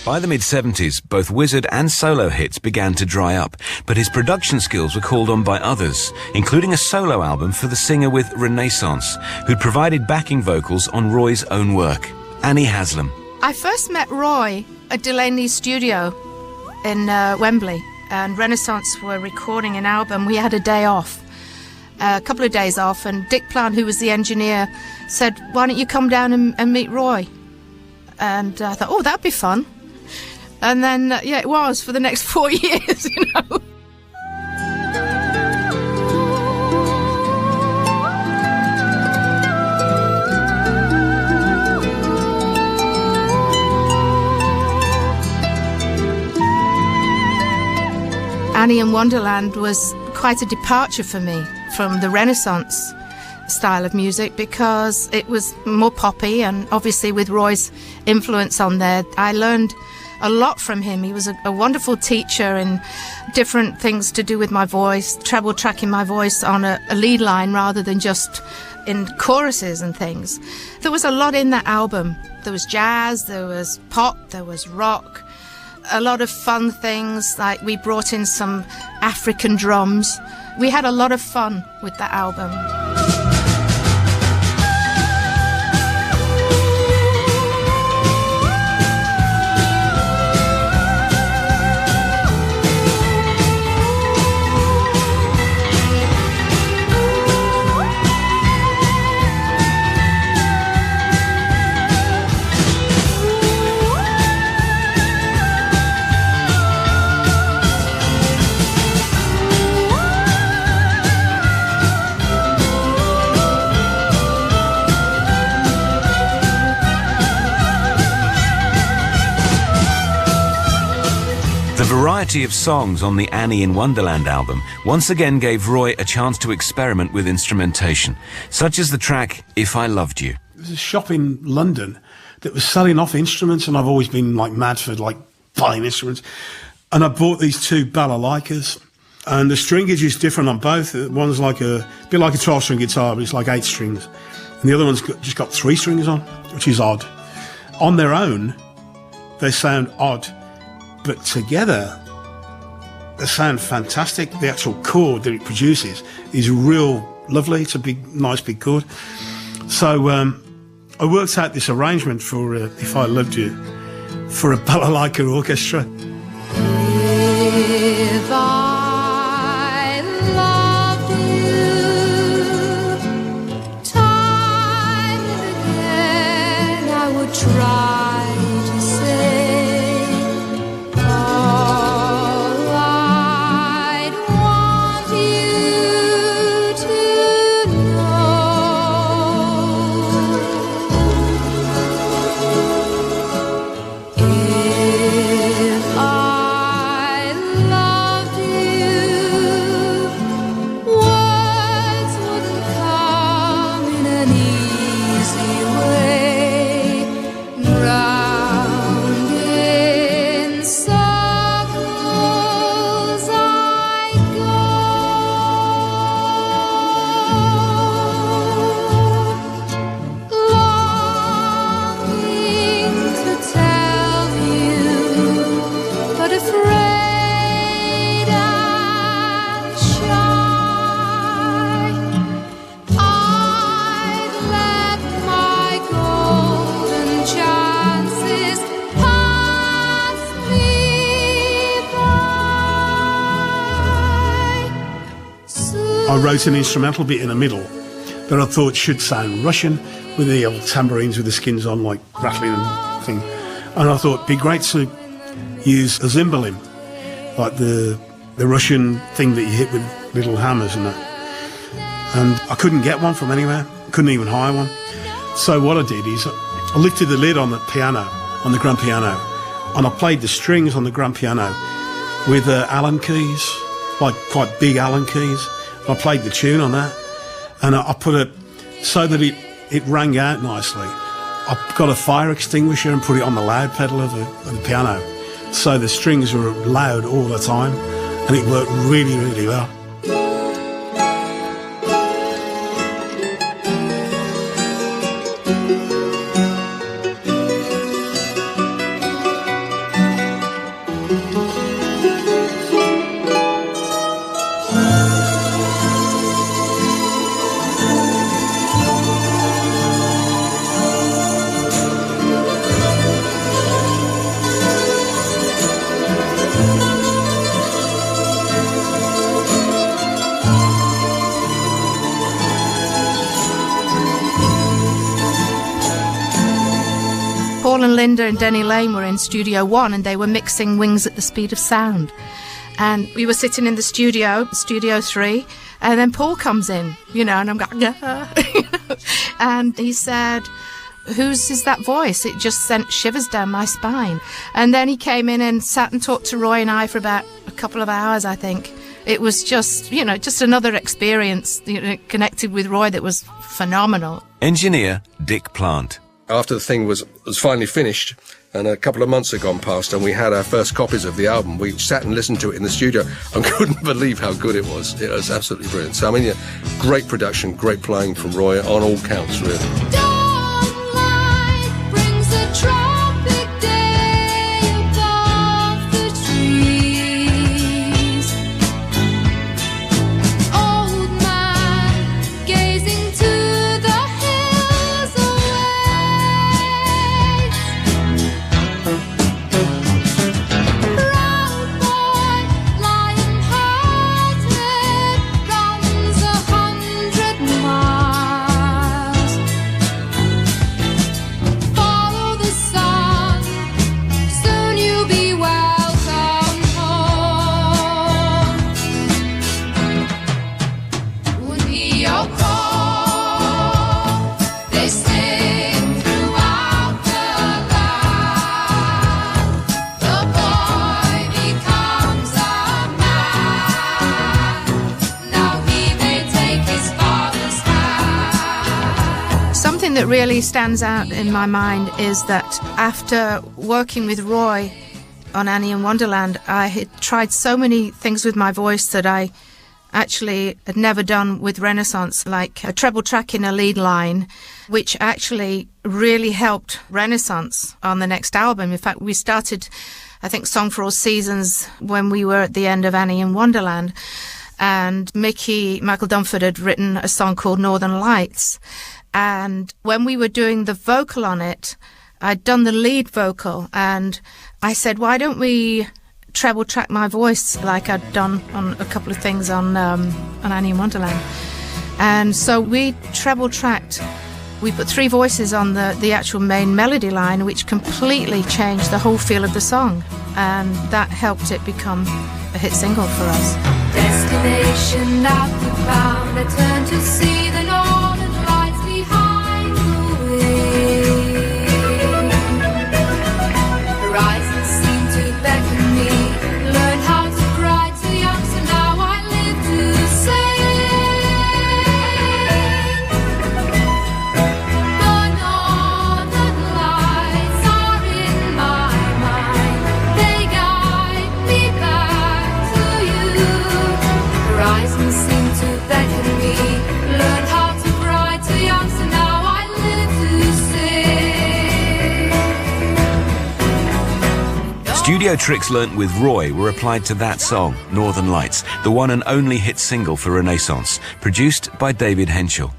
By the mid-70s, both Wizzard and solo hits began to dry up, but his production skills were called on by others, including a solo album for the singer with Renaissance, who'd provided backing vocals on Roy's own work, Annie Haslam. I first met Roy at Delaney's studio in Wembley, and Renaissance were recording an album. We had a day off, a couple of days off, and Dick Plant, who was the engineer, said, "Why don't you come down and meet Roy?" And I thought, oh, that'd be fun. And then, yeah, it was for the next 4 years, you know. Annie and Wonderland was quite a departure for me from the Renaissance style of music, because it was more poppy, and obviously with Roy's influence on there, I learned a lot from him. He was a wonderful teacher in different things to do with my voice, treble tracking my voice on a lead line rather than just in choruses and things. There was a lot in that album. There was jazz, there was pop, there was rock, a lot of fun things, like we brought in some African drums. We had a lot of fun with that album. The variety of songs on the Annie in Wonderland album once again gave Roy a chance to experiment with instrumentation, such as the track If I Loved You. There was a shop in London that was selling off instruments, and I've always been like mad for like buying instruments. And I bought these two balalaikas, and the stringage is different on both. One's like a bit like a 12-string guitar, but it's like 8 strings. And the other one's just got 3 strings on, which is odd. On their own, they sound odd. But together, they sound fantastic. The actual chord that it produces is real lovely. It's a big, nice big chord. So I worked out this arrangement for If I Loved You for a balalaika orchestra. If I loved you, time and again I would try to say. I wrote an instrumental bit in the middle that I thought should sound Russian, with the old tambourines with the skins on, like rattling and thing. And I thought it'd be great to use a cymbalin, like the Russian thing that you hit with little hammers and that. And I couldn't get one from anywhere, couldn't even hire one. So what I did is I lifted the lid on the piano, on the grand piano, and I played the strings on the grand piano with Allen keys, like quite big Allen keys. I played the tune on that, and I put it so that it rang out nicely. I got a fire extinguisher and put it on the loud pedal of the piano, so the strings were loud all the time, and it worked really, really well. Linda and Denny Lane were in Studio 1 and they were mixing Wings at the Speed of Sound. And we were sitting in the Studio 3, and then Paul comes in, and I'm going, and he said, "Whose is that voice?" It just sent shivers down my spine. And then he came in and sat and talked to Roy and I for about a couple of hours, I think. It was just, just another experience, connected with Roy that was phenomenal. Engineer Dick Plant. After the thing was finally finished, and a couple of months had gone past, and we had our first copies of the album, we sat and listened to it in the studio and couldn't believe how good it was. It was absolutely brilliant. So, great production, great playing from Roy on all counts, really. Dawnlight brings a tropic day above the trees. Old man gazing to the hills away. Proud boy, lion-hearted, runs 100 miles. Follow the sun, soon you'll be welcome home. Would hear your call, they sing throughout the land. The boy becomes a man, now he may take his father's hand. Something that really stands out in my mind is that after working with Roy on Annie and Wonderland, I had tried so many things with my voice that I actually had never done with Renaissance, like a treble track in a lead line, which actually really helped Renaissance on the next album. In fact, we started, I think, Song for All Seasons when we were at the end of Annie and Wonderland, and Michael Dunford had written a song called Northern Lights. And when we were doing the vocal on it, I'd done the lead vocal, and I said, why don't we treble track my voice like I'd done on a couple of things on Annie and Wonderland. And so we treble tracked. We put 3 voices on the actual main melody line, which completely changed the whole feel of the song. And that helped it become a hit single for us. Destination now found, I turn to see the northern lights behind the wind. Horizons seem to beckon me, learn how to cry too young, so now I live to sing. The northern lights are in my mind, they guide me back to you. Horizons seem to beckon me, learn how to cry too young, so now I live to sing. Studio tricks learnt with Roy were applied to that song, Northern Lights, the one and only hit single for Renaissance, produced by David Henschel.